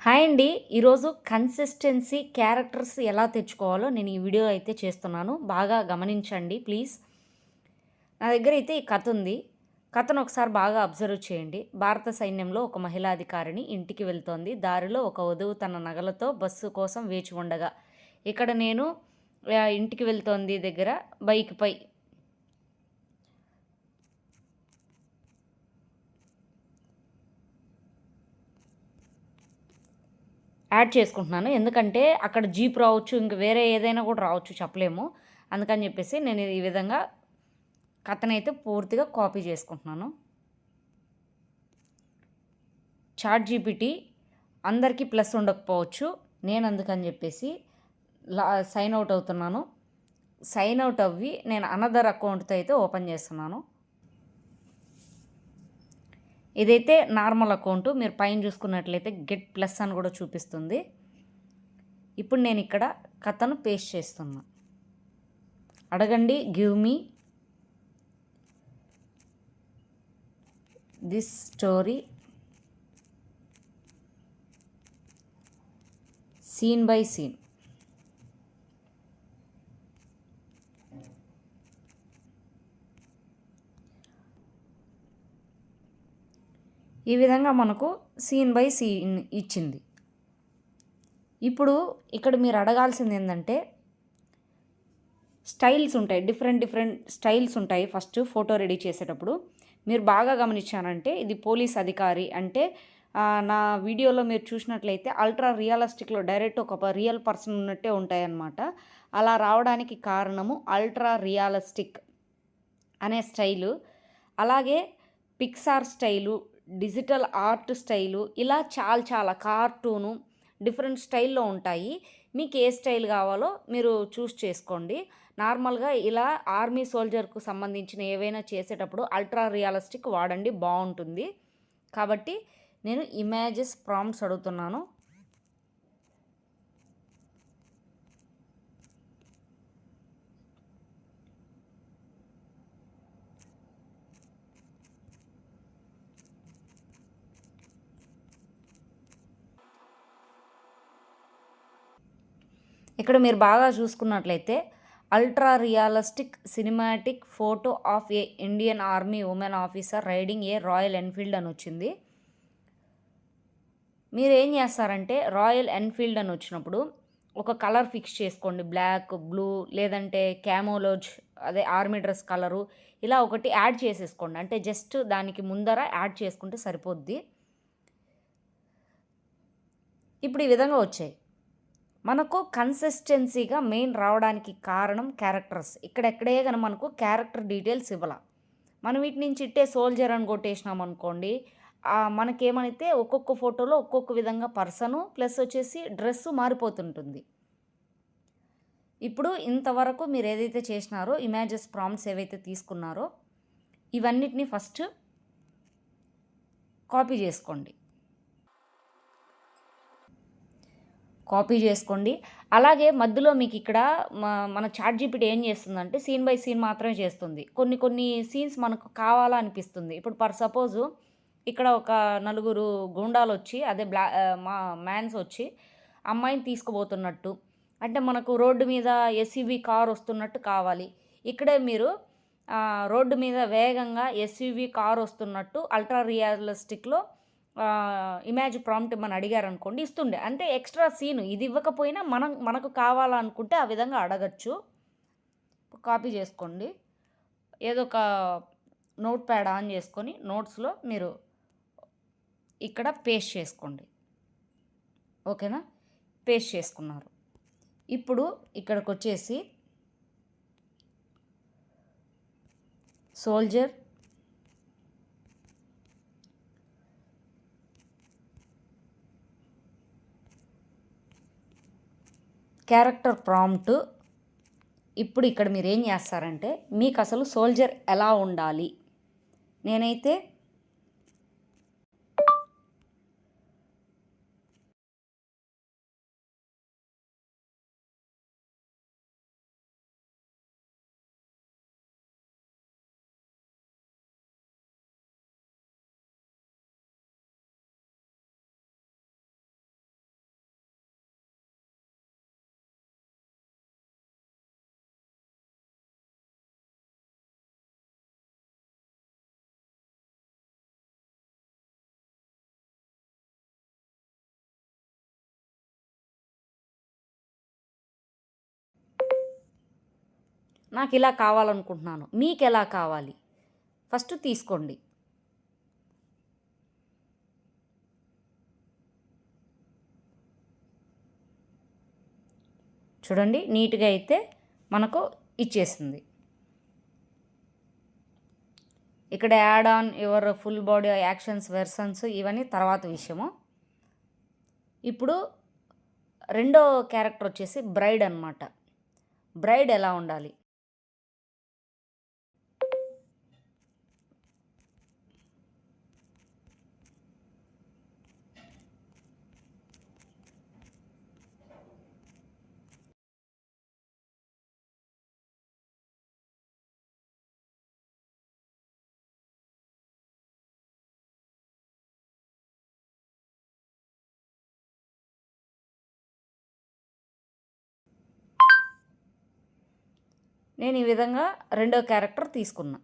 Hi అండి. ఈరోజు consistency characters ఎలా తెచ్చుకోవాలో నేను ఈ వీడియో అయితే చేస్తున్నాను. బాగా గమనించండి ప్లీజ్. నా దగ్గర అయితే ఈ కథ ఉంది. కథను ఒకసారి బాగా అబ్జర్వ్ చేయండి. భారత సైన్యంలో ఒక మహిళా అధికారిని ఇంటికి వెళ్తోంది. దారిలో ఒక వధువు తన నగలతో బస్సు కోసం వేచి ఉండగా, ఇక్కడ నేను ఇంటికి వెళ్తోంది దగ్గర బైక్‌పై యాడ్ చేసుకుంటున్నాను. ఎందుకంటే అక్కడ జీప్ రావచ్చు, ఇంక వేరే ఏదైనా కూడా రావచ్చు చెప్పలేము. అందుకని చెప్పేసి నేను ఈ విధంగా కథనైతే పూర్తిగా కాపీ చేసుకుంటున్నాను. చాట్‌జీపీటీ అందరికీ ప్లస్ ఉండకపోవచ్చు. నేను అందుకని చెప్పేసి సైన్ అవుట్ అవుతున్నాను. సైన్ అవుట్ అవ్వి నేను అనదర్ అకౌంట్‌తో అయితే ఓపెన్ చేస్తున్నాను. ఇదైతే నార్మల్ అకౌంటు. మీరు పైన చూసుకున్నట్లయితే గెట్ ప్లస్ అని కూడా చూపిస్తుంది. ఇప్పుడు నేను ఇక్కడ కథను పేస్ట్ చేస్తున్నా. అడగండి give me this story scene by scene. ఈ విధంగా మనకు సీన్ బై సీన్ ఇచ్చింది. ఇప్పుడు ఇక్కడ మీరు అడగాల్సింది ఏంటంటే స్టైల్స్ ఉంటాయి. డిఫరెంట్ స్టైల్స్ ఉంటాయి. ఫస్ట్ ఫోటో రెడీ చేసేటప్పుడు మీరు బాగా గమనించానంటే ఇది పోలీస్ అధికారి అంటే నా వీడియోలో మీరు చూసినట్లయితే అల్ట్రా రియలిస్టిక్లో డైరెక్ట్ ఒక రియల్ పర్సన్ ఉన్నట్టే ఉంటాయన్నమాట. అలా రావడానికి కారణము అల్ట్రా రియలిస్టిక్ అనే స్టైలు, అలాగే Pixar style, digital art style, ఇలా చాలా కార్టూను డిఫరెంట్ స్టైల్లో ఉంటాయి. మీకు ఏ స్టైల్ కావాలో మీరు చూస్ చేసుకోండి. నార్మల్గా ఇలా ఆర్మీ సోల్జర్కు సంబంధించిన ఏవైనా చేసేటప్పుడు అల్ట్రా రియలిస్టిక్ వాడండి, బాగుంటుంది. కాబట్టి నేను ఇమేజెస్ ప్రాంప్ట్స్ అడుగుతున్నాను. ఇక్కడ మీరు బాగా చూసుకున్నట్లయితే ultra realistic cinematic photo of A Indian army women officer riding A royal Enfield అని వచ్చింది. మీరు ఏం చేస్తారంటే రాయల్ ఎన్ఫీల్డ్ అని వచ్చినప్పుడు ఒక కలర్ ఫిక్స్ చేసుకోండి. బ్లాక్, బ్లూ, లేదంటే క్యామోలోజ్, అదే ఆర్మీ డ్రెస్ కలరు, ఇలా ఒకటి యాడ్ చేసేసుకోండి. అంటే జస్ట్ దానికి ముందర యాడ్ చేసుకుంటే సరిపోద్ది. ఇప్పుడు ఈ విధంగా వచ్చాయి. మనకు కన్సిస్టెన్సీగా మెయిన్ రావడానికి కారణం క్యారెక్టర్స్. ఇక్కడెక్కడే కానీ మనకు క్యారెక్టర్ డీటెయిల్స్ ఇవ్వాల. మనం వీటి నుంచి ఇట్టే సోల్జర్ అని కొట్టేసినాం అనుకోండి, మనకేమైతే ఒక్కొక్క ఫోటోలో ఒక్కొక్క విధంగా పర్సను ప్లస్ వచ్చేసి డ్రెస్సు మారిపోతుంటుంది. ఇప్పుడు ఇంతవరకు మీరు ఏదైతే చేసినారో ఇమేజెస్ ప్రాంప్ట్స్ ఏవైతే తీసుకున్నారో ఇవన్నిటిని ఫస్ట్ కాపీ చేసుకోండి. అలాగే మధ్యలో మీకు ఇక్కడ మన చాట్‌జీపీటీ ఏం చేస్తుందంటే సీన్ బై సీన్ మాత్రమే చేస్తుంది. కొన్ని సీన్స్ మనకు కావాలా అనిపిస్తుంది. ఇప్పుడు ఫర్ సపోజు ఇక్కడ ఒక నలుగురు గూండాలొచ్చి అదే మ్యాన్స్ వచ్చి అమ్మాయిని తీసుకుపోతున్నట్టు, అంటే మనకు రోడ్డు మీద ఎస్యూవీ కార్ వస్తున్నట్టు కావాలి. ఇక్కడే మీరు రోడ్డు మీద వేగంగా ఎస్యూవీ కార్ వస్తున్నట్టు అల్ట్రా రియలిస్టిక్‌లో ఇమేజ్ ప్రాంప్ట్ మనం అడిగారనుకోండి ఇస్తుండే. అంటే ఎక్స్ట్రా సీను ఇది ఇవ్వకపోయినా మనకు కావాలనుకుంటే ఆ విధంగా అడగచ్చు. కాపీ చేసుకోండి. ఏదో ఒక నోట్ ప్యాడ్ ఆన్ చేసుకొని నోట్స్‌లో మీరు ఇక్కడ పేస్ట్ చేసుకోండి. ఓకేనా? పేస్ట్ చేసుకున్నారు. ఇప్పుడు ఇక్కడికొచ్చేసి సోల్జర్ క్యారెక్టర్ ప్రాంప్ట్. ఇప్పుడు ఇక్కడ మీరు ఏం చేస్తారంటే మీకు అసలు సోల్జర్ ఎలా ఉండాలి, నేనైతే నాకు ఇలా కావాలనుకుంటున్నాను, మీకు ఎలా కావాలి ఫస్ట్ తీసుకోండి. చూడండి నీట్గా అయితే మనకు ఇచ్చేసింది. ఇక్కడ add on your full body actions versions ఇవన్నీ తర్వాత విషయము. ఇప్పుడు రెండో క్యారెక్టర్ వచ్చేసి బ్రైడ్ అనమాట. బ్రైడ్ ఎలా ఉండాలి, నేను ఈ విధంగా రెండో క్యారెక్టర్ తీసుకున్నా.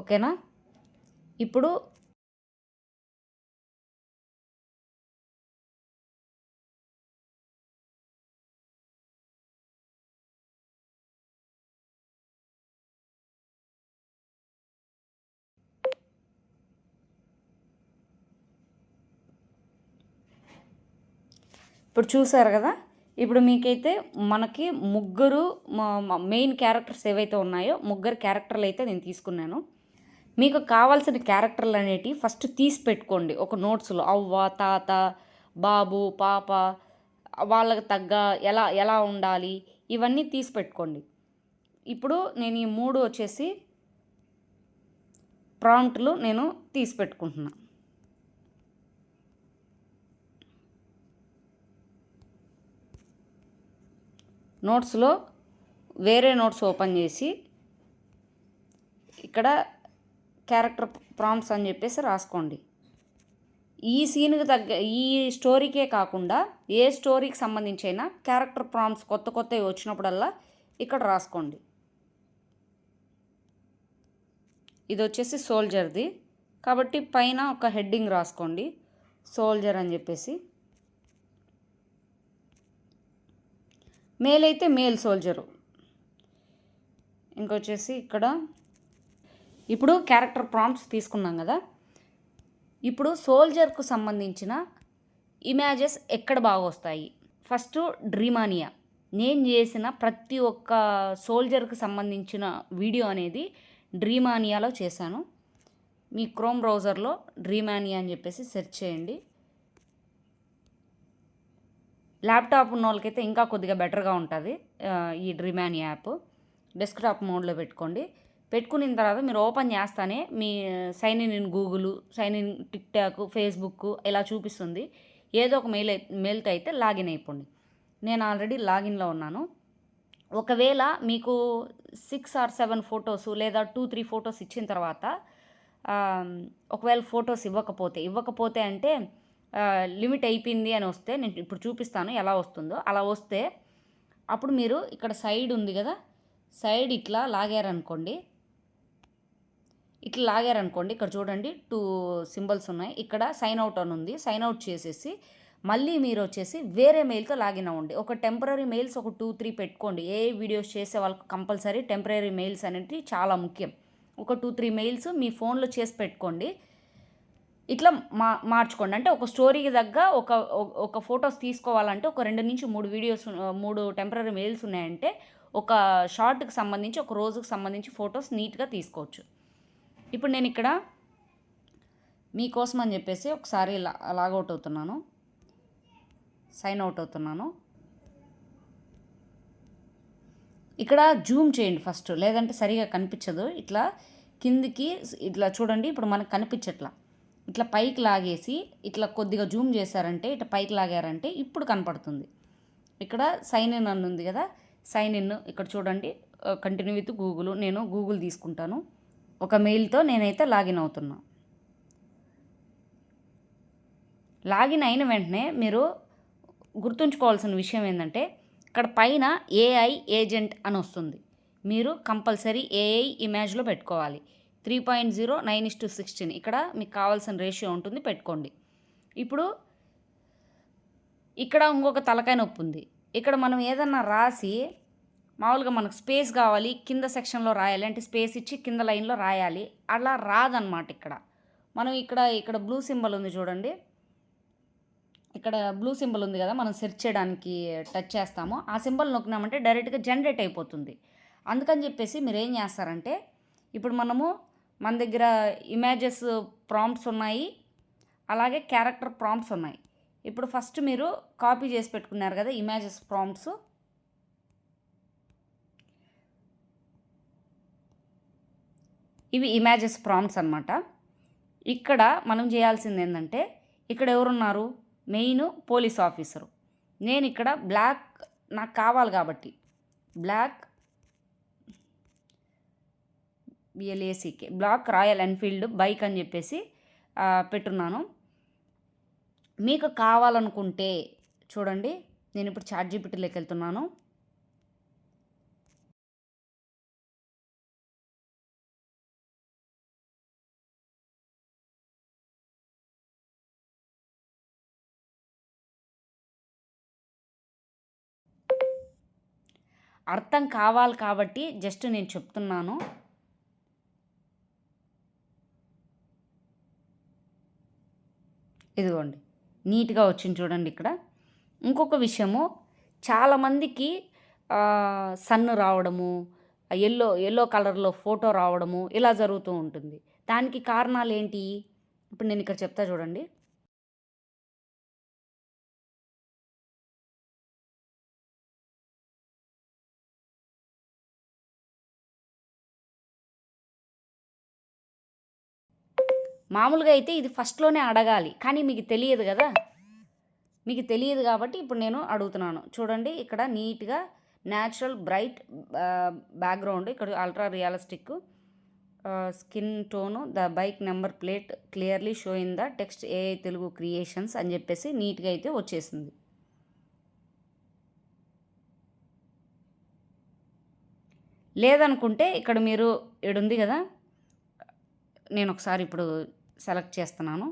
ఓకేనా? ఇప్పుడు చూసారు కదా. ఇప్పుడు మీకైతే మనకి ముగ్గురు మెయిన్ క్యారెక్టర్స్ ఏవైతే ఉన్నాయో ముగ్గురు క్యారెక్టర్లు అయితే నేను తీసుకున్నాను. మీకు కావాల్సిన క్యారెక్టర్లు అనేటివి ఫస్ట్ తీసి పెట్టుకోండి ఒక నోట్స్లో. అవ్వ, తాత, బాబు, పాప, వాళ్ళకి తగ్గ ఎలా ఎలా ఉండాలి ఇవన్నీ తీసి పెట్టుకోండి. ఇప్పుడు నేను ఈ 3 వచ్చేసి ప్రాంప్ట్లు నేను తీసి పెట్టుకుంటున్నాను. నోట్స్లో వేరే నోట్స్ ఓపెన్ చేసి ఇక్కడ క్యారెక్టర్ ప్రాంప్ట్స్ అని చెప్పేసి రాసుకోండి. ఈ సీన్కి తగ్గ ఈ స్టోరీకే కాకుండా ఏ స్టోరీకి సంబంధించి అయినా క్యారెక్టర్ ప్రాంప్ట్స్ కొత్త కొత్తవి వచ్చినప్పుడల్లా ఇక్కడ రాసుకోండి. ఇది వచ్చేసి సోల్జర్ది కాబట్టి పైన ఒక హెడ్డింగ్ రాసుకోండి, సోల్జర్ అని చెప్పేసి. మేల్ అయితే మేల్ సోల్జరు. ఇంకొచ్చేసి ఇక్కడ ఇప్పుడు క్యారెక్టర్ ప్రాంప్ట్స్ తీసుకున్నాం కదా. ఇప్పుడు సోల్జర్కు సంబంధించిన ఇమేజెస్ ఎక్కడ బాగా వస్తాయి? ఫస్ట్ డ్రీమానియా. నేను చేసిన ప్రతి ఒక్క సోల్జర్కి సంబంధించిన వీడియో అనేది డ్రీమానియాలో చేశాను. మీ క్రోమ్ బ్రౌజర్లో డ్రీమానియా అని చెప్పేసి సెర్చ్ చేయండి. ల్యాప్టాప్ ఉన్న వాళ్ళకైతే ఇంకా కొద్దిగా బెటర్గా ఉంటుంది ఈ డ్రీమానియా యాప్. డెస్క్టాప్ మోడ్లో పెట్టుకోండి. పెట్టుకున్న తర్వాత మీరు ఓపెన్ చేస్తానే మీ sign in Google, sign in TikTok, Facebook ఇలా చూపిస్తుంది. ఏదో ఒక మెయిల్తో అయితే లాగిన్ అయిపోండి. నేను ఆల్రెడీ లాగిన్లో ఉన్నాను. ఒకవేళ మీకు 6 or 7 ఫొటోస్ లేదా 2-3 ఫొటోస్ ఇచ్చిన తర్వాత ఒకవేళ ఫొటోస్ ఇవ్వకపోతే అంటే లిమిట్ అయిపోయింది అని వస్తే నేను ఇప్పుడు చూపిస్తాను ఎలా వస్తుందో. అలా వస్తే అప్పుడు మీరు ఇక్కడ సైడ్ ఉంది కదా, సైడ్ ఇట్లా లాగారనుకోండి. ఇక్కడ చూడండి 2 సింబల్స్ ఉన్నాయి. ఇక్కడ సైన్ అవుట్ అని ఉంది. సైన్ అవుట్ చేసేసి మళ్ళీ మీరు వచ్చేసి వేరే మెయిల్తో లాగిన్ అవ్వండి. ఒక టెంపరీ మెయిల్స్ ఒక 2-3 పెట్టుకోండి. ఏ వీడియోస్ చేసే వాళ్ళకి కంపల్సరీ టెంపరీ మెయిల్స్ అనేవి చాలా ముఖ్యం. ఒక 2-3 మెయిల్స్ మీ ఫోన్లో చేసి పెట్టుకోండి. ఇట్లా మార్చుకోండి. అంటే ఒక స్టోరీకి తగ్గ ఒక ఫొటోస్ తీసుకోవాలంటే ఒక 2-3 వీడియోస్ 3 టెంపరీ మెయిల్స్ ఉన్నాయంటే ఒక షార్ట్కి సంబంధించి ఒక రోజుకి సంబంధించి ఫొటోస్ నీట్గా తీసుకోవచ్చు. ఇప్పుడు నేను ఇక్కడ మీకోసం అని చెప్పేసి ఒకసారి లాగౌట్ అవుతున్నాను, సైన్ అవుట్ అవుతున్నాను. ఇక్కడ జూమ్ చేయండి ఫస్ట్, లేదంటే సరిగా కనిపించదు. ఇట్లా కిందికి ఇట్లా చూడండి. ఇప్పుడు మనకు కనిపించట్లా. ఇట్లా పైకి లాగేసి ఇట్లా కొద్దిగా జూమ్ చేశారంటే ఇట్లా పైకి లాగారంటే ఇప్పుడు కనపడుతుంది. ఇక్కడ సైన్ ఇన్ అని ఉంది కదా, సైన్ ఇన్ ఇక్కడ చూడండి. Continue with Google. నేను గూగుల్ తీసుకుంటాను. ఒక మెయిల్తో నేనైతే లాగిన్ అవుతున్నా. లాగిన్ అయిన వెంటనే మీరు గుర్తుంచుకోవాల్సిన విషయం ఏంటంటే ఇక్కడ పైన ఏఐ ఏజెంట్ అని వస్తుంది. మీరు కంపల్సరీ ఏఐ ఇమేజ్లో పెట్టుకోవాలి. 3.0 9:16 ఇక్కడ మీకు కావాల్సిన రేషియో ఉంటుంది, పెట్టుకోండి. ఇప్పుడు ఇక్కడ ఇంకొక తలకాయ నొప్పి ఉంది. ఇక్కడ మనం ఏదన్నా రాసి మామూలుగా మనకు స్పేస్ కావాలి, కింద సెక్షన్లో రాయాలి అంటే స్పేస్ ఇచ్చి కింద లైన్లో రాయాలి. అలా రాదనమాట ఇక్కడ. మనం ఇక్కడ బ్లూ సింబల్ ఉంది చూడండి. ఇక్కడ బ్లూ సింబల్ ఉంది కదా, మనం సెర్చ్ చేయడానికి టచ్ చేస్తాము. ఆ సింబల్ నొక్కినామంటే డైరెక్ట్గా జనరేట్ అయిపోతుంది. అందుకని చెప్పేసి మీరు ఏం చేస్తారంటే, ఇప్పుడు మన దగ్గర ఇమేజెస్ ప్రాంప్ట్స్ ఉన్నాయి, అలాగే క్యారెక్టర్ ప్రాంప్ట్స్ ఉన్నాయి. ఇప్పుడు ఫస్ట్ మీరు కాపీ చేసి పెట్టుకున్నారు కదా ఇమేజెస్ ప్రాంప్ట్స్, ఇవి ఇమేజెస్ ప్రాంప్ట్స్ అనమాట. ఇక్కడ మనం చేయాల్సింది ఏంటంటే, ఇక్కడ ఎవరున్నారు, మెయిన్ పోలీస్ ఆఫీసరు. నేను ఇక్కడ బ్లాక్ నాకు కావాలి కాబట్టి black BLACK black Royal Enfield bike అని చెప్పేసి పెట్టున్నాను. మీకు కావాలనుకుంటే చూడండి, నేను ఇప్పుడు ChatGPTలోకి వెళ్తున్నాను. అర్థం కావాలి కాబట్టి జస్ట్ నేను చెప్తున్నాను. ఇదిగోండి, నీట్గా వచ్చింది చూడండి. ఇక్కడ ఇంకొక విషయము, చాలామందికి సన్ రావడము, ఎల్లో కలర్లో ఫోటో రావడము ఇలా జరుగుతూ ఉంటుంది. దానికి కారణాలు ఏంటి, ఇప్పుడు నేను ఇక్కడ చెప్తా చూడండి. మామూలుగా అయితే ఇది ఫస్ట్లోనే అడగాలి, కానీ మీకు తెలియదు కదా, మీకు తెలియదు కాబట్టి ఇప్పుడు నేను అడుగుతున్నాను. చూడండి, ఇక్కడ నీట్గా న్యాచురల్ బ్రైట్ బ్యాక్గ్రౌండ్, ఇక్కడ ultra realistic skin tone, the bike number plate clearly show in the text AI Telugu creations అని చెప్పేసి నీట్గా అయితే వచ్చేసింది. లేదనుకుంటే ఇక్కడ మీరు ఉంది కదా, నేను ఒకసారి ఇప్పుడు సెలెక్ట్ చేస్తున్నాను.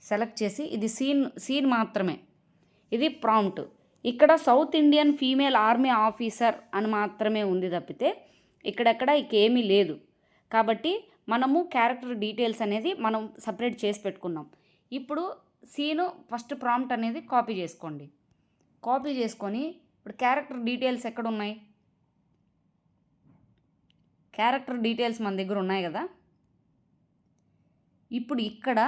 సెలెక్ట్ చేసి ఇది సీన్ మాత్రమే, ఇది ప్రాంప్ట్. ఇక్కడ south Indian female army officer అని మాత్రమే ఉంది తప్పితే ఇక్కడెక్కడ ఇంకేమీ లేదు. కాబట్టి మనము క్యారెక్టర్ డీటెయిల్స్ అనేది మనం సపరేట్ చేసి పెట్టుకున్నాం. ఇప్పుడు సీను ఫస్ట్ ప్రాంప్ట్ అనేది కాపీ చేసుకోండి. కాపీ చేసుకొని ఇప్పుడు క్యారెక్టర్ డీటెయిల్స్ ఎక్కడ ఉన్నాయి, క్యారెక్టర్ డీటెయిల్స్ మన దగ్గర ఉన్నాయి కదా. ఇప్పుడు ఇక్కడ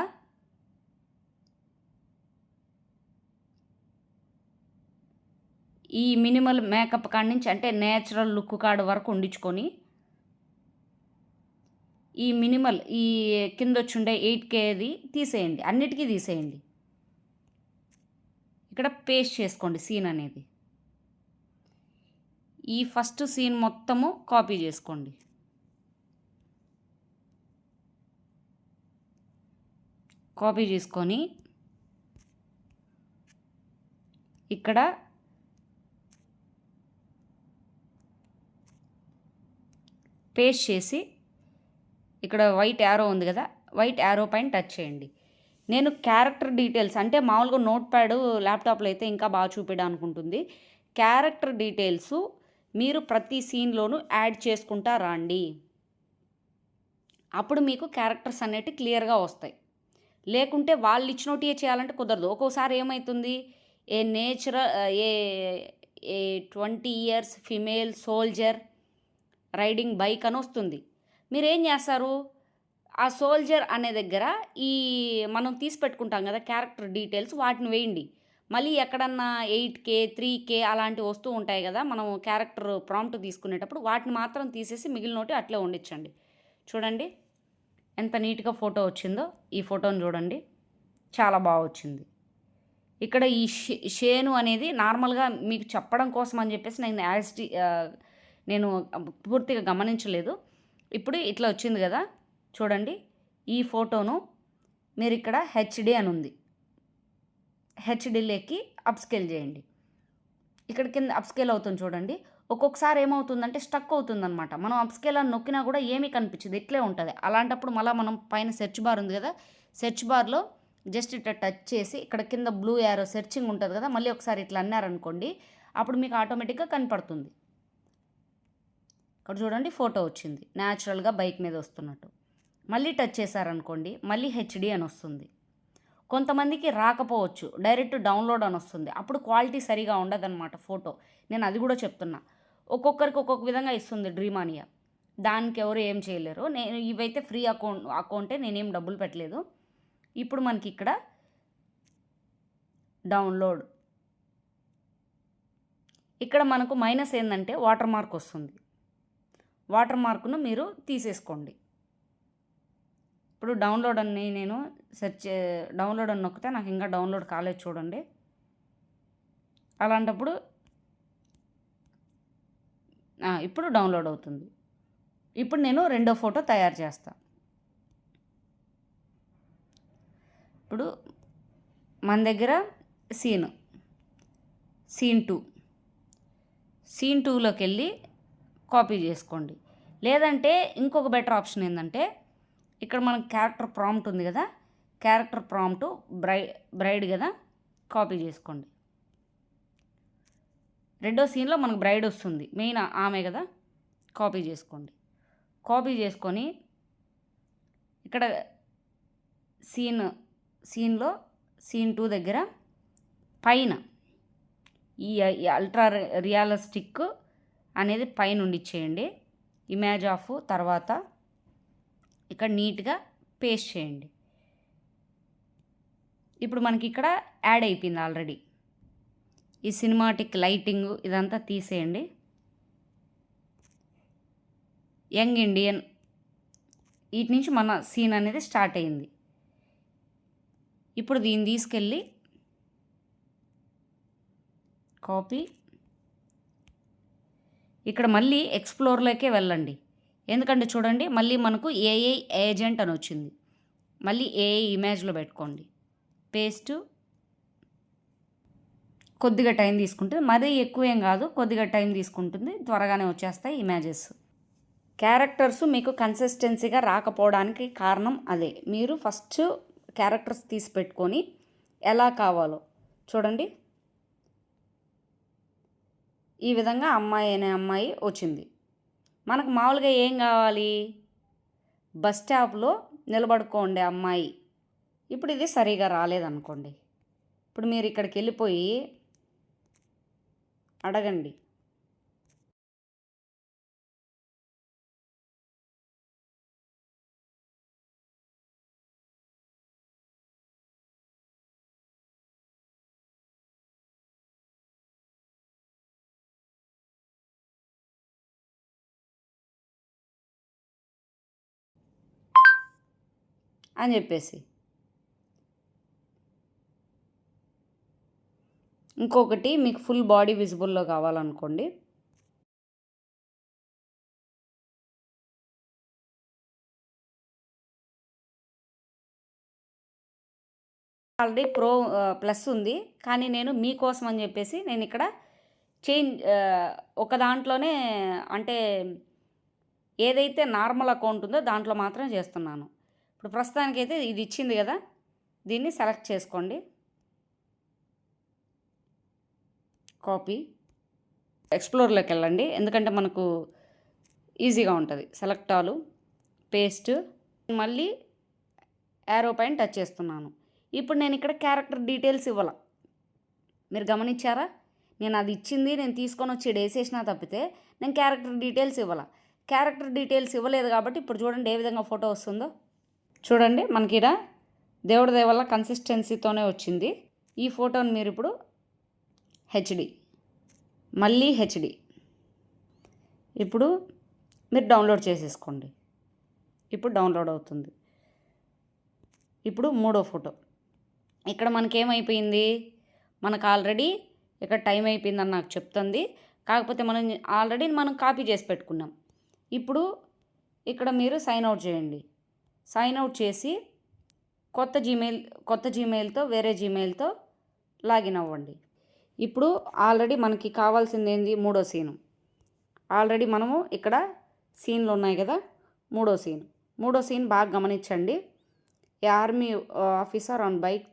ఈ మినిమల్ మేకప్ కాడి నుంచి అంటే నేచురల్ లుక్ కాడ వరకు ఉండించుకొని ఈ మినిమల్ ఈ కింద వచ్చుండే 8Kది తీసేయండి, అన్నిటికీ తీసేయండి. ఇక్కడ పేస్ట్ చేసుకోండి సీన్ అనేది. ఈ ఫస్ట్ సీన్ మొత్తము కాపీ చేసుకోండి. కాపీ చేసుకొని ఇక్కడ పేస్ట్ చేసి ఇక్కడ వైట్ యారో ఉంది కదా, వైట్ యారో పైన టచ్ చేయండి. నేను క్యారెక్టర్ డీటెయిల్స్ అంటే మామూలుగా నోట్ ప్యాడ్ ల్యాప్టాప్లో అయితే ఇంకా బాగా చూపించడానికి ఉంటుంది. క్యారెక్టర్ డీటెయిల్స్ మీరు ప్రతి సీన్లోనూ యాడ్ చేసుకుంటా రండి, అప్పుడు మీకు క్యారెక్టర్స్ అనేవి క్లియర్గా వస్తాయి. లేకుంటే వాళ్ళు ఇచ్చినోటియే చేయాలంటే కుదరదు. ఒక్కోసారి ఏమవుతుంది, ఏ 20 years female soldier riding bike అని వస్తుంది. మీరేం చేస్తారు, ఆ సోల్జర్ అనే దగ్గర ఈ మనం తీసి పెట్టుకుంటాం కదా క్యారెక్టర్ డీటెయిల్స్, వాటిని వేయండి. మళ్ళీ ఎక్కడన్నా 8K 3K అలాంటివి వస్తూ ఉంటాయి కదా మనం క్యారెక్టర్ ప్రాంప్ట్ తీసుకునేటప్పుడు, వాటిని మాత్రం తీసేసి మిగిలినోటి అట్లే ఉండించండి. చూడండి ఎంత నీట్గా ఫోటో వచ్చిందో. ఈ ఫోటోని చూడండి, చాలా బాగా వచ్చింది. ఇక్కడ ఈ షేను అనేది నార్మల్గా మీకు చెప్పడం కోసం అని చెప్పేసి నేను పూర్తిగా గమనించలేదు. ఇప్పుడు ఇట్లా వచ్చింది కదా చూడండి. ఈ ఫోటోను మీరు ఇక్కడ HD అని ఉంది, HDలోకి అప్స్కేల్ చేయండి. ఇక్కడ కింద అప్స్కేల్ అవుతుంది చూడండి. ఒక్కొక్కసారి ఏమవుతుందంటే స్టక్ అవుతుందన్నమాట. మనం అప్స్కేల్ అని నొక్కినా కూడా ఏమీ కనిపించదు, ఇట్లే ఉంటుంది. అలాంటప్పుడు మళ్ళీ మనం పైన సెర్చ్ బార్ ఉంది కదా, సెర్చ్ బార్లో జస్ట్ ఇట్లా టచ్ చేసి ఇక్కడ కింద బ్లూ యారో సెర్చింగ్ ఉంటుంది కదా, మళ్ళీ ఒకసారి ఇట్లా అన్నారనుకోండి, అప్పుడు మీకు ఆటోమేటిక్గా కనపడుతుంది. ఇక్కడ చూడండి ఫోటో వచ్చింది న్యాచురల్గా బైక్ మీద వస్తున్నట్టు. మళ్ళీ టచ్ చేశారనుకోండి మళ్ళీ హెచ్డి అని వస్తుంది. కొంతమందికి రాకపోవచ్చు, డైరెక్ట్ డౌన్లోడ్ అని వస్తుంది. అప్పుడు క్వాలిటీ సరిగా ఉండదన్నమాట ఫోటో. నేను అది కూడా చెప్తున్నా. ఒక్కొక్కరికి ఒక్కొక్క విధంగా ఇస్తుంది డ్రీమానియా. దానికి ఎవరు ఏం చేయలేరు. నేను ఇవైతే ఫ్రీ అకౌంటే, నేనేం డబ్బులు పెట్టలేదు. ఇప్పుడు మనకి ఇక్కడ డౌన్లోడ్, ఇక్కడ మనకు మైనస్ ఏంటంటే వాటర్ మార్క్ వస్తుంది. వాటర్ మార్కును మీరు తీసేసుకోండి. ఇప్పుడు డౌన్లోడ్ అని నేను డౌన్లోడ్ అని నొక్కితే నాకు ఇంకా డౌన్లోడ్ కాలేదు చూడండి. అలాంటప్పుడు ఇప్పుడు డౌన్లోడ్ అవుతుంది. ఇప్పుడు నేను రెండో ఫోటో తయారు చేస్తా. ఇప్పుడు మన దగ్గర సీన్ 2 సీన్ 2లోకి వెళ్ళి కాపీ చేసుకోండి. లేదంటే ఇంకొక బెటర్ ఆప్షన్ ఏంటంటే ఇక్కడ మనకు క్యారెక్టర్ ప్రాంప్ట్ ఉంది కదా, క్యారెక్టర్ ప్రాంప్ట్ బ్రైడ్ కదా, కాపీ చేసుకోండి. రెండో సీన్లో మనకు బ్రైడ్ వస్తుంది, మెయిన్ ఆమె కదా, కాపీ చేసుకోండి. కాపీ చేసుకొని ఇక్కడ సీన్లో సీన్ 2 దగ్గర పైన ఈ అల్ట్రా రియలిస్టిక్ అనేది పైన ఉండిచ్చేయండి. ఇమేజ్ ఆఫ్ తర్వాత ఇక్కడ నీట్గా పేస్ట్ చేయండి. ఇప్పుడు మనకి ఇక్కడ యాడ్ అయిపోయింది ఆల్రెడీ. ఈ సినిమాటిక్ లైటింగ్ ఇదంతా తీసేయండి. యంగ్ ఇండియన్ వీటి నుంచి మన సీన్ అనేది స్టార్ట్ అయింది. ఇప్పుడు దీన్ని తీసుకెళ్ళి కాపీ, ఇక్కడ మళ్ళీ ఎక్స్ప్లోర్లోకే వెళ్ళండి. ఎందుకంటే చూడండి మళ్ళీ మనకు ఏఐ ఏజెంట్ అని వచ్చింది. మళ్ళీ ఏఐ ఇమేజ్లో పెట్టుకోండి. పేస్ట్, కొద్దిగా టైం తీసుకుంటుంది, మరీ ఎక్కువ ఏం కాదు, కొద్దిగా టైం తీసుకుంటుంది, త్వరగానే వచ్చేస్తాయి ఇమేజెస్. క్యారెక్టర్స్ మీకు కన్సిస్టెన్సీగా రాకపోవడానికి కారణం అదే. మీరు ఫస్ట్ క్యారెక్టర్స్ తీసి పెట్టుకొని ఎలా కావాలో చూడండి. ఈ విధంగా అమ్మాయి అనే అమ్మాయి వచ్చింది. మనకు మామూలుగా ఏం కావాలి, బస్ స్టాప్లో నిలబడుకోండి అమ్మాయి. ఇప్పుడు ఇది సరిగా రాలేదనుకోండి, ఇప్పుడు మీరు ఇక్కడికి వెళ్ళిపోయి అడగండి. అని చెప్పేసి ఇంకొకటి మీకు ఫుల్ బాడీ విజిబుల్లో కావాలనుకోండి, ఆల్రెడీ ప్లస్ ఉంది, కానీ నేను మీకోసం అని చెప్పేసి నేను ఇక్కడ ఒక దాంట్లోనే అంటే ఏదైతే నార్మల్ అకౌంట్ ఉందో దాంట్లో మాత్రం చేస్తున్నాను. ఇప్పుడు ప్రస్తుతానికైతే ఇది ఇచ్చింది కదా, దీన్ని సెలెక్ట్ చేసుకోండి. కాపీ, ఎక్స్ప్లోర్లోకి వెళ్ళండి, ఎందుకంటే మనకు ఈజీగా ఉంటుంది. సెలెక్ట్ ఆల్, పేస్ట్, మళ్ళీ యారో పైన టచ్ చేస్తున్నాను. ఇప్పుడు నేను ఇక్కడ క్యారెక్టర్ డీటెయిల్స్ ఇవ్వాల, మీరు గమనించారా? నేను అది ఇచ్చింది నేను తీసుకొని వచ్చి వేసేసినా తప్పితే నేను క్యారెక్టర్ డీటెయిల్స్ ఇవ్వాల. క్యారెక్టర్ డీటెయిల్స్ ఇవ్వలేదు కాబట్టి ఇప్పుడు చూడండి ఏ విధంగా ఫోటో వస్తుందో. చూడండి మనకి ఇక్కడ దేవుడి దయ వల్ల కన్సిస్టెన్సీతోనే వచ్చింది. ఈ ఫోటోని మీరు ఇప్పుడు హెచ్డి, మళ్ళీ హెచ్డి, ఇప్పుడు మీరు డౌన్లోడ్ చేసేసుకోండి. ఇప్పుడు డౌన్లోడ్ అవుతుంది. ఇప్పుడు మూడో ఫోటో, ఇక్కడ మనకేమైపోయింది, మనకు ఆల్రెడీ ఇక్కడ టైం అయిపోయిందని నాకు చెప్తుంది. కాకపోతే మనం కాపీ చేసి పెట్టుకున్నాం. ఇప్పుడు ఇక్కడ మీరు సైన్ అవుట్ చేయండి. సైన్ అవుట్ చేసి కొత్త జీమెయిల్తో వేరే జీమెయిల్తో లాగిన్ అవ్వండి. ఇప్పుడు ఆల్రెడీ మనకి కావాల్సింది ఏంది, మూడో సీను. ఆల్రెడీ మనము ఇక్కడ సీన్లు ఉన్నాయి కదా, మూడో సీన్ బాగా గమనించండి. A army officer on bike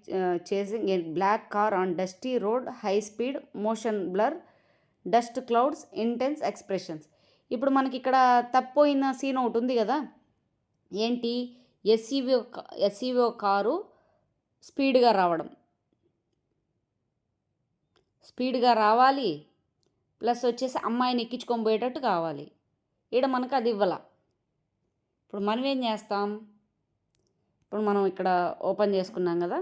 chasing a black car on dusty road, high speed, motion blur, dust clouds intense expressions. ఇప్పుడు మనకి ఇక్కడ తప్పిపోయిన సీన్ ఒకటి ఉంది కదా, ఏంటి? ఎస్ఈవో కారు స్పీడ్గా రావాలి, ప్లస్ వచ్చేసి అమ్మాయిని ఎక్కించుకొని పోయేటట్టు కావాలి. ఈడ మనకు అది ఇవ్వాల. ఇప్పుడు మనం ఏం చేస్తాం? ఇప్పుడు మనం ఇక్కడ ఓపెన్ చేసుకున్నాం కదా,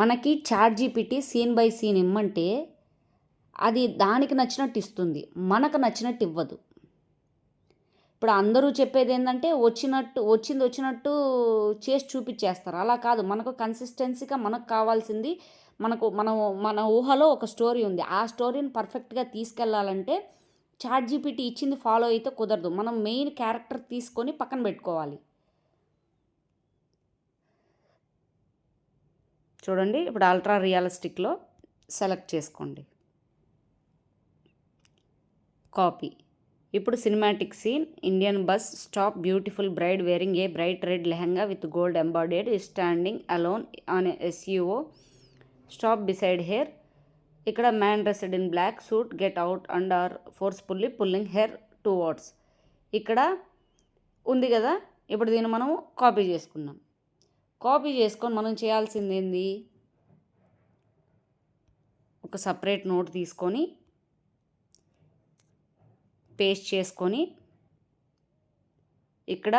మనకి చాట్‌జీపీటీ సీన్ బై సీన్ ఇమ్మంటే అది దానికి నచ్చినట్టు ఇస్తుంది, మనకు నచ్చినట్టు ఇవ్వదు. ఇప్పుడు అందరూ చెప్పేది ఏంటంటే వచ్చినట్టు చేసి చూపించేస్తారు. అలా కాదు, మనకు కన్సిస్టెన్సీగా మనకు కావాల్సింది, మన ఊహలో ఒక స్టోరీ ఉంది. ఆ స్టోరీని పర్ఫెక్ట్గా తీసుకెళ్లాలంటే చాట్‌జీపీటీ ఇచ్చింది ఫాలో అయితే కుదరదు. మనం మెయిన్ క్యారెక్టర్ తీసుకొని పక్కన పెట్టుకోవాలి. చూడండి, ఇప్పుడు అల్ట్రా రియలిస్టిక్లో సెలెక్ట్ చేసుకోండి, కాపీ. ఇప్పుడు cinematic scene, Indian bus stop, beautiful bride wearing a bright red lehenga with gold embroidered is standing alone on ఎస్యూఓ స్టాప్ బిసైడ్ హెయిర్. ఇక్కడ man dressed in black suit get out and are forcefully pulling her towards. ఇక్కడ ఉంది కదా, ఇప్పుడు దీన్ని మనం copy చేసుకున్నాం. Copy చేసుకొని మనం చేయాల్సింది ఏంది? ఒక సపరేట్ నోట్ తీసుకొని పేస్ట్ చేసుకొని ఇక్కడ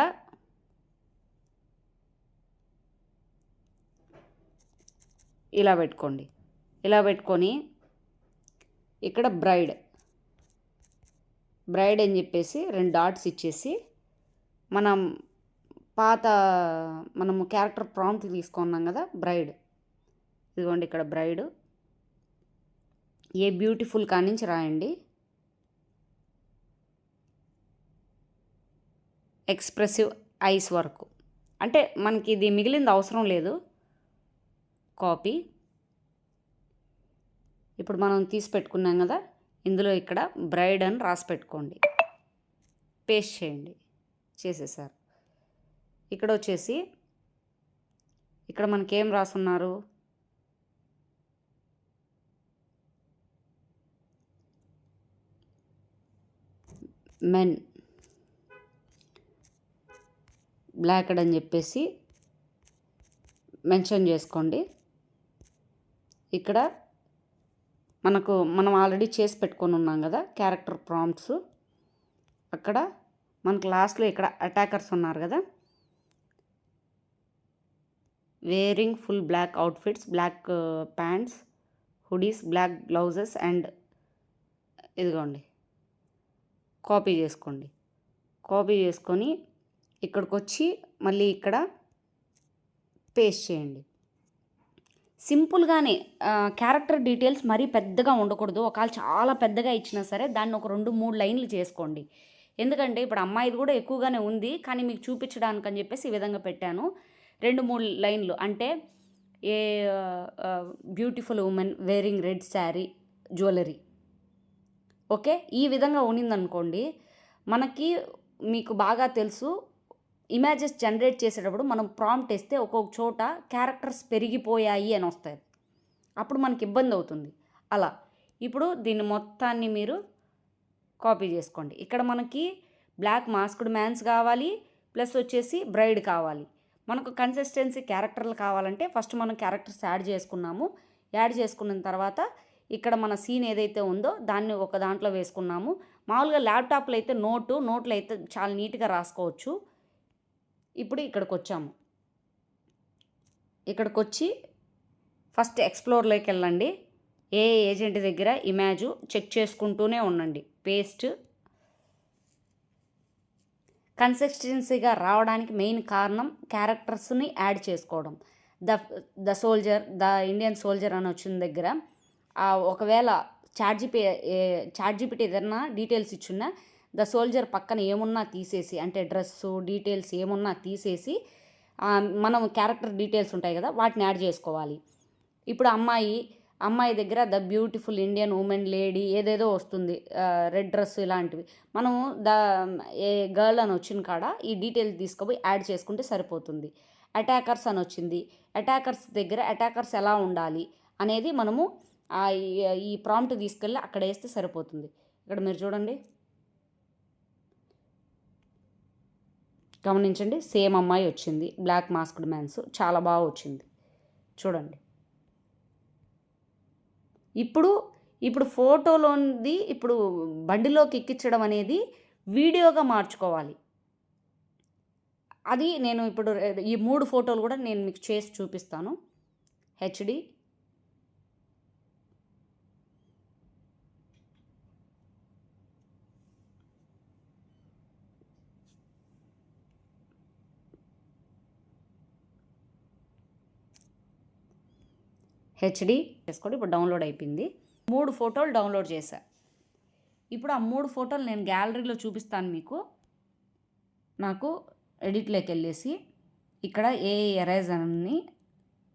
ఇలా పెట్టుకోండి. ఇలా పెట్టుకొని ఇక్కడ బ్రైడ్ అని చెప్పేసి 2 డాట్స్ ఇచ్చేసి మనము క్యారెక్టర్ ప్రాంప్ట్ తీసుకున్నాం కదా, బ్రైడ్. ఇదిగోండి, ఇక్కడ బ్రైడ్ ఏ బ్యూటిఫుల్ కానించి రాయండి, ఎక్స్ప్రెసివ్ ఐస్ వరకు. అంటే మనకి ఇది మిగిలింది అవసరం లేదు, కాపీ. ఇప్పుడు మనం తీసి పెట్టుకున్నాం కదా, ఇందులో ఇక్కడ బ్రైడ్ అని రాసి పెట్టుకోండి, పేస్ట్ చేయండి. చేసేసారు. ఇక్కడ వచ్చేసి ఇక్కడ మనకేం రాసున్నారు? మెన్ బ్లాక్డ్ అని చెప్పేసి మెన్షన్ చేసుకోండి. ఇక్కడ మనం ఆల్రెడీ చేసి పెట్టుకొని ఉన్నాం కదా క్యారెక్టర్ ప్రాంప్ట్స్. అక్కడ మనకు లాస్ట్లో ఇక్కడ అటాకర్స్ ఉన్నారు కదా, wearing full black outfits, black pants, hoodies, black gloves and. ఇదిగోండి, కాపీ చేసుకోండి. కాపీ చేసుకొని ఇక్కడికి వచ్చి మళ్ళీ ఇక్కడ పేస్ట్ చేయండి. సింపుల్గానే క్యారెక్టర్ డీటెయిల్స్ మరీ పెద్దగా ఉండకూడదు. ఒకవేళ చాలా పెద్దగా ఇచ్చినా సరే దాన్ని ఒక 2-3 లైన్లు చేసుకోండి. ఎందుకంటే ఇప్పుడు అమ్మాయిది కూడా ఎక్కువగానే ఉంది, కానీ మీకు చూపించడానికి అని చెప్పేసి ఈ విధంగా పెట్టాను. 2-3 లైన్లు అంటే a beautiful women wearing red sari jewellery. Okay, ఈ విధంగా ఉన్నిందనుకోండి, మీకు బాగా తెలుసు, ఇమేజెస్ జనరేట్ చేసేటప్పుడు మనం ప్రాంప్ట్ వేస్తే ఒక్కొక్క చోట క్యారెక్టర్స్ పెరిగిపోయాయి అని వస్తాయి, అప్పుడు మనకి ఇబ్బంది అవుతుంది. అలా ఇప్పుడు దీన్ని మొత్తాన్ని మీరు కాపీ చేసుకోండి. ఇక్కడ మనకి బ్లాక్ మాస్క్డ్ మ్యాన్స్ కావాలి, ప్లస్ వచ్చేసి బ్రైడ్ కావాలి. మనకు కన్సిస్టెన్సీ క్యారెక్టర్లు కావాలంటే ఫస్ట్ మనం క్యారెక్టర్స్ యాడ్ చేసుకున్న తర్వాత ఇక్కడ మన సీన్ ఏదైతే ఉందో దాన్ని ఒక దాంట్లో వేసుకున్నాము. మామూలుగా ల్యాప్టాప్లో అయితే నోట్లు అయితే చాలా నీట్గా రాసుకోవచ్చు. ఇప్పుడు ఇక్కడికి వచ్చాము. ఇక్కడికి వచ్చి ఫస్ట్ ఎక్స్ప్లోర్లోకి వెళ్ళండి. ఏ ఏజెంట్ దగ్గర ఇమేజ్ చెక్ చేసుకుంటూనే ఉండండి. పేస్ట్. కన్సిస్టెన్సీగా రావడానికి మెయిన్ కారణం క్యారెక్టర్స్ని యాడ్ చేసుకోవడం. ద ఇండియన్ సోల్జర్ అని వచ్చిన దగ్గర ఒకవేళ చాట్‌జీపీటీ ఏదన్నా డీటెయిల్స్ ఇచ్చున్నా ద సోల్జర్ పక్కన ఏమున్నా తీసేసి, అంటే డ్రెస్సు డీటెయిల్స్ ఏమున్నా తీసేసి మనం క్యారెక్టర్ డీటెయిల్స్ ఉంటాయి కదా వాటిని యాడ్ చేసుకోవాలి. ఇప్పుడు అమ్మాయి దగ్గర the beautiful Indian women lady ఏదేదో వస్తుంది, రెడ్ డ్రెస్ ఇలాంటివి. మనము ఏ గర్ల్ అని వచ్చిన కాడ ఈ డీటెయిల్స్ తీసుకుపోయి యాడ్ చేసుకుంటే సరిపోతుంది. అటాకర్స్ అని వచ్చింది. అటాకర్స్ దగ్గర అటాకర్స్ ఎలా ఉండాలి అనేది మనము ఈ ప్రాంప్ట్ తీసుకెళ్ళి అక్కడ వేస్తే సరిపోతుంది. ఇక్కడ మీరు చూడండి, గమనించండి, సేమ్ అమ్మాయి వచ్చింది, బ్లాక్ మాస్క్డ్ మ్యాన్స్, చాలా బాగా వచ్చింది చూడండి. ఇప్పుడు ఫోటోలోది ఇప్పుడు బండిలోకి ఎక్కించడం అనేది వీడియోగా మార్చుకోవాలి. అది నేను ఇప్పుడు ఈ 3 ఫోటోలు కూడా నేను మీకు చేసి చూపిస్తాను. హెచ్డి, చేసుకోండి. ఇప్పుడు డౌన్లోడ్ అయిపోయింది. 3 ఫోటోలు డౌన్లోడ్ చేశా. ఇప్పుడు ఆ 3 ఫోటోలు నేను గ్యాలరీలో చూపిస్తాను మీకు. నాకు ఎడిట్లోకి వెళ్ళేసి ఇక్కడ ఎరేజ్ అని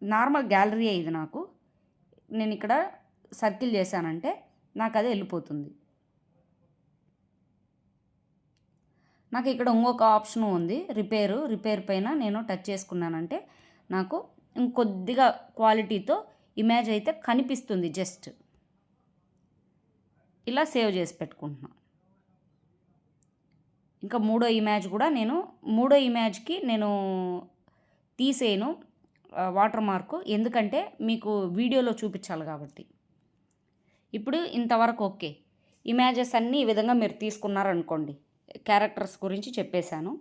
నార్మల్ గ్యాలరీ ఇది, నేను ఇక్కడ సర్కిల్ చేశానంటే నాకు అది వెళ్ళిపోతుంది. నాకు ఇక్కడ ఇంకొక ఆప్షన్ ఉంది, రిపేర్ పైన నేను టచ్ చేసుకున్నానంటే నాకు ఇంకొద్దిగా క్వాలిటీతో ఇమేజ్ అయితే కనిపిస్తుంది. జస్ట్ ఇలా సేవ్ చేసి పెట్టుకుంటున్నాను. ఇంకా మూడో ఇమేజ్కి నేను తీసేయను వాటర్ మార్కు, ఎందుకంటే మీకు వీడియోలో చూపించాలి కాబట్టి. ఇప్పుడు ఇంతవరకు ఓకే. ఇమేజెస్ అన్నీ ఈ విధంగా మీరు తీసుకున్నారనుకోండి, క్యారెక్టర్స్ గురించి చెప్పేశాను.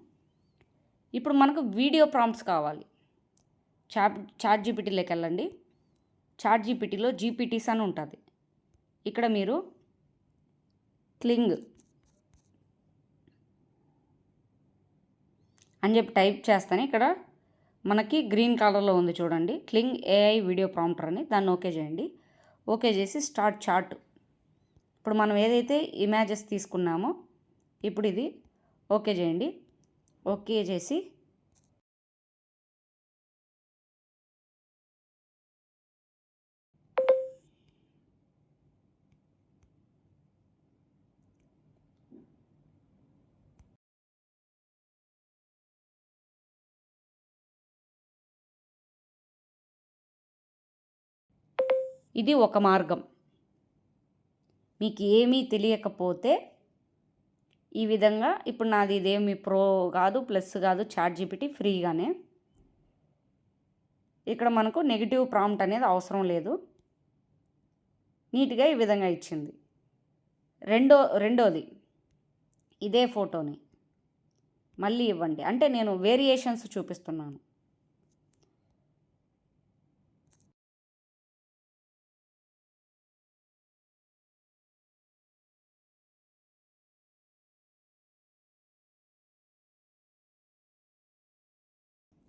ఇప్పుడు మనకు వీడియో ప్రాంప్ట్స్ కావాలి. చాట్ జీపీటీలోకి వెళ్ళండి. చాట్ జీపీటీలో జీపీటీస్ అని ఉంటుంది. ఇక్కడ మీరు క్లింగ్ అని చెప్పి టైప్ చేస్తానే ఇక్కడ మనకి గ్రీన్ కలర్లో ఉంది చూడండి, క్లింగ్ ఏఐ వీడియో ప్రాంప్టర్ అని. దాన్ని ఓకే చేయండి. ఓకే చేసి స్టార్ట్ చాట్. ఇప్పుడు మనం ఏదైతే ఇమేజెస్ తీసుకున్నామో ఇప్పుడు ఇది ఓకే చేయండి. ఓకే చేసి ఇది ఒక మార్గం. మీకు ఏమీ తెలియకపోతే ఈ విధంగా, ఇప్పుడు నాది ఇదేమి ప్రో కాదు, ప్లస్ కాదు, చాట్ జీపీటీ ఫ్రీగానే. ఇక్కడ మనకు నెగిటివ్ ప్రాంప్ట్ అనేది అవసరం లేదు, నీట్గా ఈ విధంగా ఇచ్చింది. రెండోది ఇదే ఫోటోని మళ్ళీ ఇవ్వండి, అంటే నేను వేరియేషన్స్ చూపిస్తున్నాను.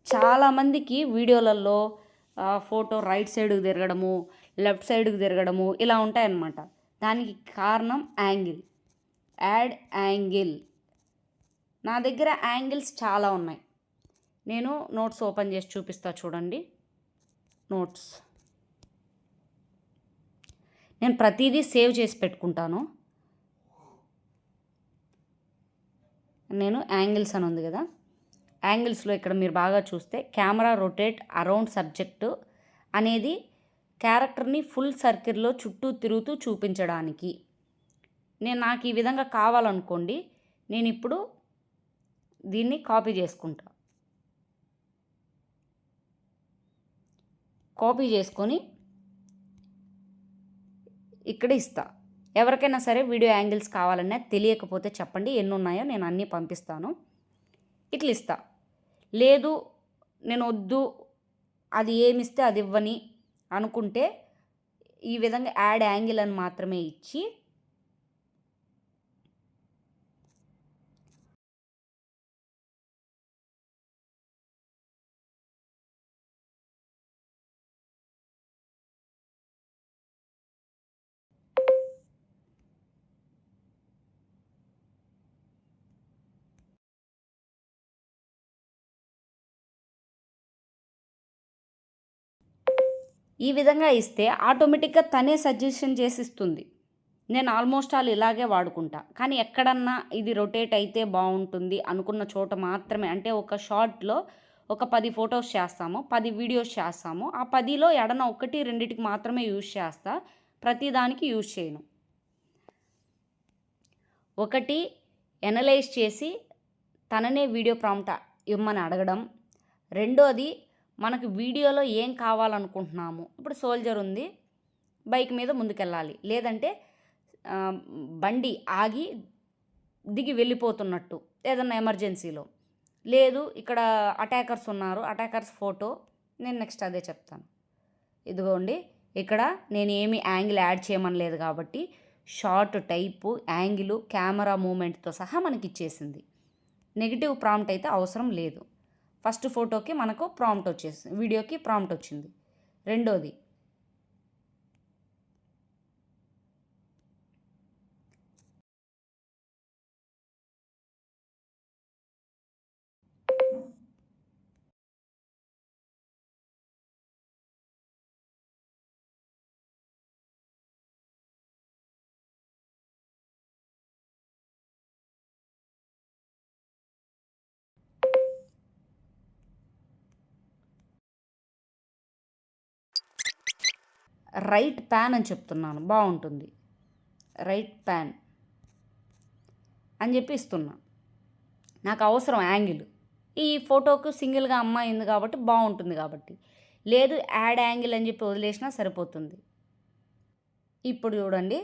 చాలామందికి వీడియోలలో ఫోటో రైట్ సైడ్కి తిరగడము, లెఫ్ట్ సైడ్కి తిరగడము ఇలా ఉంటాయన్నమాట. దానికి కారణం యాంగిల్, యాడ్ యాంగిల్. నా దగ్గర యాంగిల్స్ చాలా ఉన్నాయి. నేను నోట్స్ ఓపెన్ చేసి చూపిస్తా చూడండి. నోట్స్ నేను ప్రతిదీ సేవ్ చేసి పెట్టుకుంటాను. నేను యాంగిల్స్ అని ఉంది కదా, యాంగిల్స్లో ఇక్కడ మీరు బాగా చూస్తే కెమెరా రొటేట్ అరౌండ్ సబ్జెక్టు అనేది క్యారెక్టర్ని ఫుల్ సర్కిల్లో చుట్టూ తిరుగుతూ చూపించడానికి. నాకు ఈ విధంగా కావాలనుకోండి, నేను ఇప్పుడు దీన్ని కాపీ చేసుకుంటా. కాపీ చేసుకొని ఇక్కడ ఇస్తా. ఎవరికైనా సరే వీడియో యాంగిల్స్ కావాలన్నా తెలియకపోతే చెప్పండి, ఎన్ని ఉన్నాయో నేను అన్నీ పంపిస్తాను. ఇట్లా ఇస్తా. లేదు నేను వద్దు, అది ఏమిస్తే అది ఇవ్వని అనుకుంటే ఈ విధంగా యాడ్ యాంగిల్ అని మాత్రమే ఇచ్చి ఈ విధంగా ఇస్తే ఆటోమేటిక్గా తనే సజెషన్ చేసి ఇస్తుంది. నేను ఆల్మోస్ట్ ఆల్ ఇలాగే వాడుకుంటా. కానీ ఎక్కడన్నా ఇది రొటేట్ అయితే బాగుంటుంది అనుకున్న చోట మాత్రమే, అంటే ఒక షార్ట్లో ఒక 10 ఫొటోస్ చేస్తాము, 10 వీడియోస్ చేస్తాము. ఆ 10లో ఎడన 1, 2కి మాత్రమే యూజ్ చేస్తా. ప్రతిదానికి యూజ్ చేయను. ఒకటి ఎనలైజ్ చేసి తననే వీడియో ప్రాంప్ట్ ఇమ్మని అడగడం. రెండోది మనకు వీడియోలో ఏం కావాలనుకుంటున్నాము. ఇప్పుడు సోల్జర్ ఉంది, బైక్ మీద ముందుకెళ్ళాలి, లేదంటే బండి ఆగి దిగి వెళ్ళిపోతున్నట్టు ఏదన్నా ఎమర్జెన్సీలో, లేదు ఇక్కడ అటాకర్స్ ఉన్నారు, అటాకర్స్ ఫోటో. నేను నెక్స్ట్ అదే చెప్తాను. ఇదిగోండి, ఇక్కడ నేను ఏమి యాంగిల్ యాడ్ చేయమని లేదు కాబట్టి షార్ట్ టైపు, యాంగిల్, కెమెరా మూమెంట్తో సహా మనకి ఇచ్చేసింది. నెగిటివ్ ప్రాంప్ట్ అయితే అవసరం లేదు. ఫస్ట్ ఫోటోకి మనకు ప్రాంప్ట్ వచ్చేసింది, వీడియోకి ప్రాంప్ట్ వచ్చింది. రెండోది రైట్ ప్యాన్ అని చెప్తున్నాను, బాగుంటుంది. రైట్ ప్యాన్ అని చెప్పి ఇస్తున్నా. నాకు అవసరం యాంగిల్, ఈ ఫోటోకు సింగిల్గా అమ్మాయి ఉంది కాబట్టి బాగుంటుంది కాబట్టి. లేదు యాడ్ యాంగిల్ అని చెప్పి వదిలేసినా సరిపోతుంది. ఇప్పుడు చూడండి,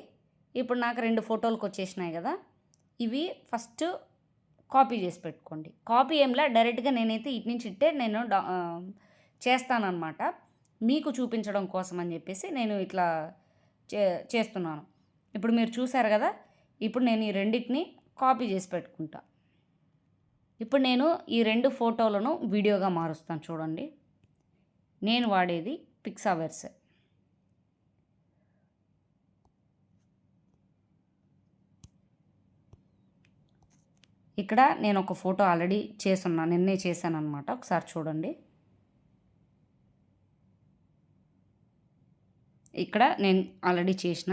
ఇప్పుడు నాకు 2 ఫోటోలకు వచ్చేసినాయి కదా. ఇవి ఫస్ట్ కాపీ చేసి పెట్టుకోండి. కాపీ ఏంలా, డైరెక్ట్గా నేనైతే ఇటు నుంచి ఇట్టే నేను చేస్తానన్నమాట. మీకు చూపించడం కోసం అని చెప్పేసి నేను ఇట్లా చేస్తున్నాను. ఇప్పుడు మీరు చూసారు కదా. ఇప్పుడు నేను ఈ రెండింటిని కాపీ చేసి పెట్టుకుంటా. ఇప్పుడు నేను ఈ 2 ఫోటోలను వీడియోగా మారుస్తాను. చూడండి, నేను వాడేది పిక్సావర్స్. ఇక్కడ నేను ఒక ఫోటో ఆల్రెడీ చేసున్నా, నిన్నే చేశాను అనమాట. ఒకసారి చూడండి. ఇక్కడ నేను ఆల్రెడీ చేసిన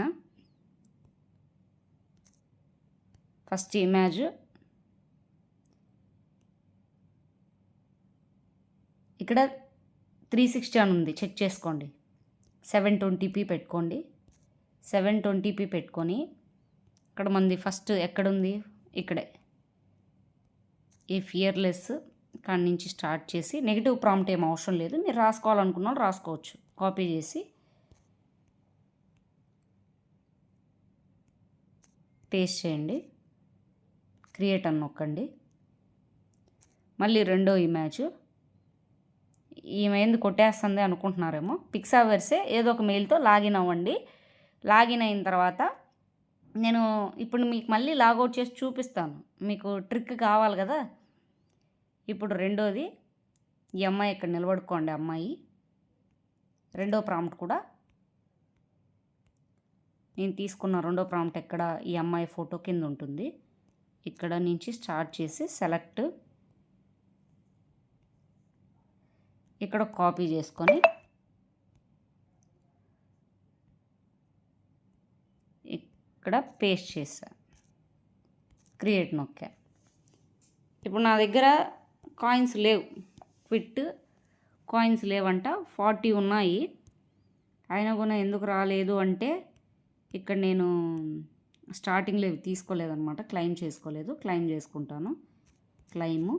ఫస్ట్ ఇమేజ్, ఇక్కడ 360 అని ఉంది, చెక్ చేసుకోండి. 720p పెట్టుకోండి. 720p పెట్టుకొని ఇక్కడ మంది ఫస్ట్ ఎక్కడుంది, ఇక్కడే ఈ ఫియర్లెస్ కాడి నుంచి స్టార్ట్ చేసి, నెగిటివ్ ప్రాంప్ట్ ఏం అవసరం లేదు, మీరు రాసుకోవాలనుకున్న రాసుకోవచ్చు. కాపీ చేసి పేస్ట్ చేయండి, క్రియేట్ అని నొక్కండి. మళ్ళీ రెండో ఇమేజ్, ఈమె ఎందుకు కొట్టేస్తుంది అనుకుంటున్నారేమో, పిక్సావర్సే, ఏదో ఒక మెయిల్తో లాగిన్ అవ్వండి. లాగిన్ అయిన తర్వాత నేను ఇప్పుడు మీకు మళ్ళీ లాగౌట్ చేసి చూపిస్తాను, మీకు ట్రిక్ కావాలి కదా. ఇప్పుడు రెండోది, ఈ అమ్మాయి ఇక్కడ నిలబడుకోండి. అమ్మాయి రెండో ప్రాంప్ట్ కూడా నేను తీసుకున్న రెండో ప్రాంప్ట్ ఎక్కడ, ఈ అమ్మాయి ఫోటో కింద ఉంటుంది. ఇక్కడ నుంచి స్టార్ట్ చేసి సెలెక్ట్, ఇక్కడ కాపీ చేసుకొని ఇక్కడ పేస్ట్ చేసా, క్రియేట్ నొక్కా. ఇప్పుడు నా దగ్గర కాయిన్స్ లేవు, క్విట్ కాయిన్స్ లేవంట, 40 ఉన్నాయి. అయినా కూడా ఎందుకు రాలేదు అంటే, ఇక్కడ నేను స్టార్టింగ్లో ఇవి తీసుకోలేదన్నమాట, క్లెయిమ్ చేసుకోలేదు. క్లెయిమ్ చేసుకుంటాను, క్లెయిము.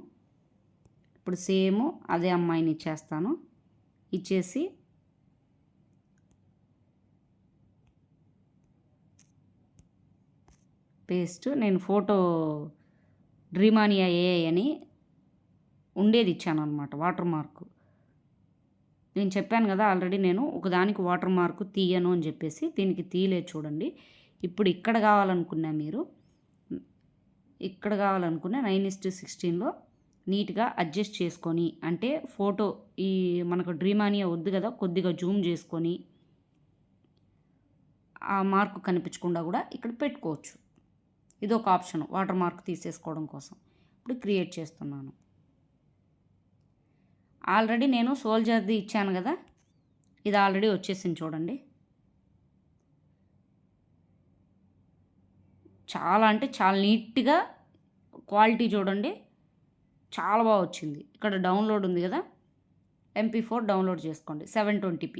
ఇప్పుడు సేమ్ అదే అమ్మాయిని ఇచ్చేస్తాను. ఇచ్చేసి పేస్ట్, నేను ఫోటో డ్రీమానియా ఏఐ అని ఉండేది ఇచ్చాను అనమాట, వాటర్ మార్కు. నేను చెప్పాను కదా ఆల్రెడీ, నేను ఒకదానికి వాటర్ మార్కు తీయను అని చెప్పేసి, దీనికి తీయలేదు చూడండి. ఇప్పుడు ఇక్కడ కావాలనుకున్నా, మీరు ఇక్కడ కావాలనుకున్నా 9:16లో నీట్గా అడ్జస్ట్ చేసుకొని, అంటే ఫోటో ఈ మనకు డ్రీమానియా వద్దు కదా, కొద్దిగా జూమ్ చేసుకొని ఆ మార్కు కనిపించకుండా కూడా ఇక్కడ పెట్టుకోవచ్చు. ఇది ఒక ఆప్షన్, వాటర్ మార్క్ తీసేసుకోవడం కోసం. ఇప్పుడు క్రియేట్ చేస్తున్నాను. ఆల్రెడీ నేను సోల్జర్ది ఇచ్చాను కదా, ఇది ఆల్రెడీ వచ్చేసింది చూడండి. చాలా అంటే చాలా నీట్గా, క్వాలిటీ చూడండి, చాలా బాగా వచ్చింది. ఇక్కడ డౌన్లోడ్ ఉంది కదా, MP4 డౌన్లోడ్ చేసుకోండి 720p.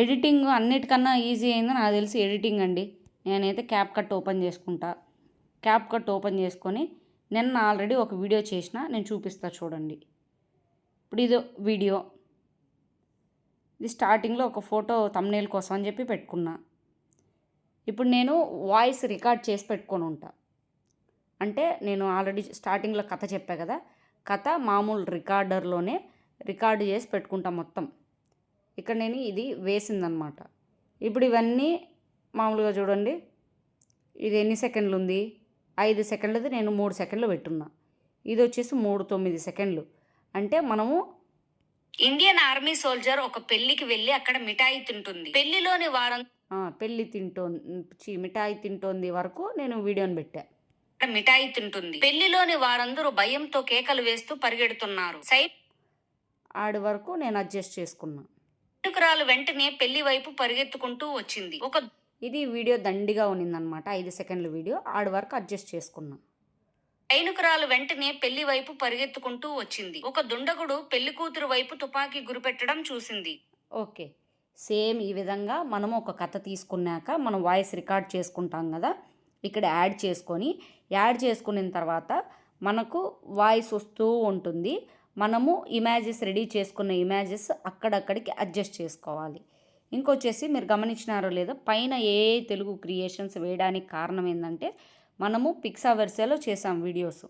ఎడిటింగ్ అన్నిటికన్నా ఈజీ అయింది నాకు తెలిసి ఎడిటింగ్ అండి. నేనైతే CapCut ఓపెన్ చేసుకుంటా. CapCut ఓపెన్ చేసుకొని నిన్న ఆల్రెడీ ఒక వీడియో చేసిన, నేను చూపిస్తా చూడండి. ఇప్పుడు ఇది వీడియో, ఇది స్టార్టింగ్లో ఒక ఫోటో థంబ్నెయిల్ కోసం అని చెప్పి పెట్టుకున్నా. ఇప్పుడు నేను వాయిస్ రికార్డ్ చేసి పెట్టుకొని ఉంటా. అంటే నేను ఆల్రెడీ స్టార్టింగ్లో కథ చెప్పా కదా, కథ మామూలు రికార్డర్లోనే రికార్డు చేసి పెట్టుకుంటా మొత్తం. ఇక్కడ నేను ఇది వేసిందనమాట. ఇప్పుడు ఇవన్నీ మామూలుగా చూడండి, ఇది ఎన్ని సెకండ్లు ఉంది, 5 సెకండ్లది నేను 3 సెకండ్లు పెట్టున్నా. ఇది వచ్చేసి 3-9 సెకండ్లు. అంటే మనము ఇండియన్ ఆర్మీ సోల్జర్ ఒక పెళ్లికి వెళ్ళి అక్కడ మిఠాయి తింటుంది, పెళ్లిలోని వారం మిఠాయి తింటోంది వరకు నేను వీడియోని పెట్టా. మిఠాయి తింటుంది, పెళ్లిలోని వారందరూ భయంతో కేకలు వేస్తూ పరిగెడుతున్నారు, ఆడి వరకు నేను అడ్జస్ట్ చేసుకున్నా. సైనికురాలు వెంటనే పెళ్లి వైపు పరిగెత్తుకుంటూ వచ్చింది. ఇది వీడియో దండిగా ఉన్నిందనమాట, 5 సెకండ్ల వీడియో. ఆడి వరకు అడ్జస్ట్ చేసుకున్నా. సైనికురాలు వెంటనే పెళ్లి వైపు పరిగెత్తుకుంటూ వచ్చింది. ఒక దుండగుడు పెళ్లి కూతురు వైపు తుపాకీ గురిపెట్టడం చూసింది. ఓకే, సేమ్ ఈ విధంగా మనము ఒక కథ తీసుకున్నాక మనం వాయిస్ రికార్డ్ చేసుకుంటాం కదా, ఇక్కడ యాడ్ చేసుకున్న తర్వాత మనకు వాయిస్ వస్తూ ఉంటుంది. మనము ఇమేజెస్ రెడీ చేసుకున్న ఇమేజెస్ అక్కడక్కడికి అడ్జస్ట్ చేసుకోవాలి. ఇంకొచ్చేసి మీరు గమనించినారో లేదో, పైన ఏ తెలుగు క్రియేషన్స్ వేయడానికి కారణం ఏంటంటే, మనము పిక్సావర్సేలో చేసాం వీడియోస్,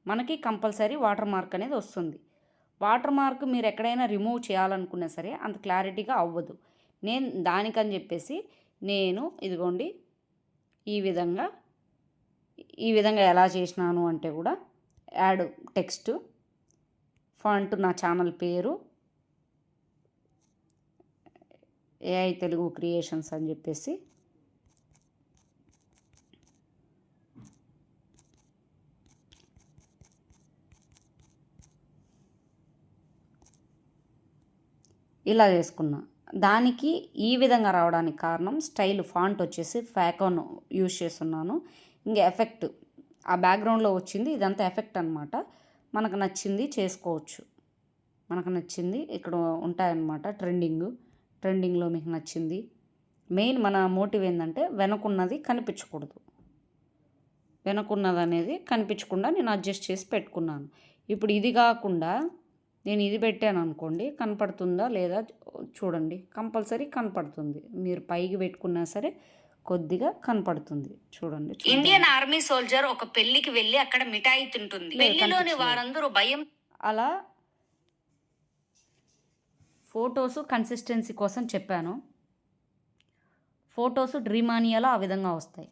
మనకి కంపల్సరీ వాటర్ మార్క్ అనేది వస్తుంది. వాటర్ మార్క్ మీరు ఎక్కడైనా రిమూవ్ చేయాలనుకున్నా సరే అంత క్లారిటీగా అవ్వదు. నేను దానికని చెప్పేసి నేను ఇదిగోండి ఈ విధంగా ఎలా చేసినాను అంటే కూడా యాడ్ టెక్స్ట్, ఫాంట్ నా ఛానల్ పేరు AI తెలుగు క్రియేషన్స్ అని చెప్పేసి, ఇలా చేసుకున్నా. దానికి ఈ విధంగా రావడానికి కారణం స్టైల్ ఫాంట్ వచ్చేసి ఫ్యాకాన్ యూజ్ చేస్తున్నాను. ఇంకా ఎఫెక్ట్ ఆ బ్యాక్గ్రౌండ్లో వచ్చింది, ఇదంతా ఎఫెక్ట్ అనమాట. మనకు నచ్చింది చేసుకోవచ్చు. మనకు నచ్చింది ఇక్కడ ఉంటాయన్నమాట. ట్రెండింగ్లో మీకు నచ్చింది. మెయిన్ మన మోటివ్ ఏంటంటే వెనకున్నది కనిపించకూడదు. వెనకున్నది అనేది కనిపించకుండా నేను అడ్జస్ట్ చేసి పెట్టుకున్నాను. ఇప్పుడు ఇది కాకుండా నేను ఇది పెట్టాను అనుకోండి, కనపడుతుందా లేదా చూడండి. కంపల్సరీ కనపడుతుంది. మీరు పైకి పెట్టుకున్నా సరే కొద్దిగా కనపడుతుంది చూడండి. ఇండియన్ ఆర్మీ సోల్జర్ ఒక పెళ్లికి వెళ్ళి అక్కడ మిఠాయి తింటుంది, పెళ్లిలోని వారందరూ భయం. అలా ఫొటోస్ కన్సిస్టెన్సీ కోసం చెప్పాను. ఫొటోస్ డ్రీమానియాలో ఆ విధంగా వస్తాయి.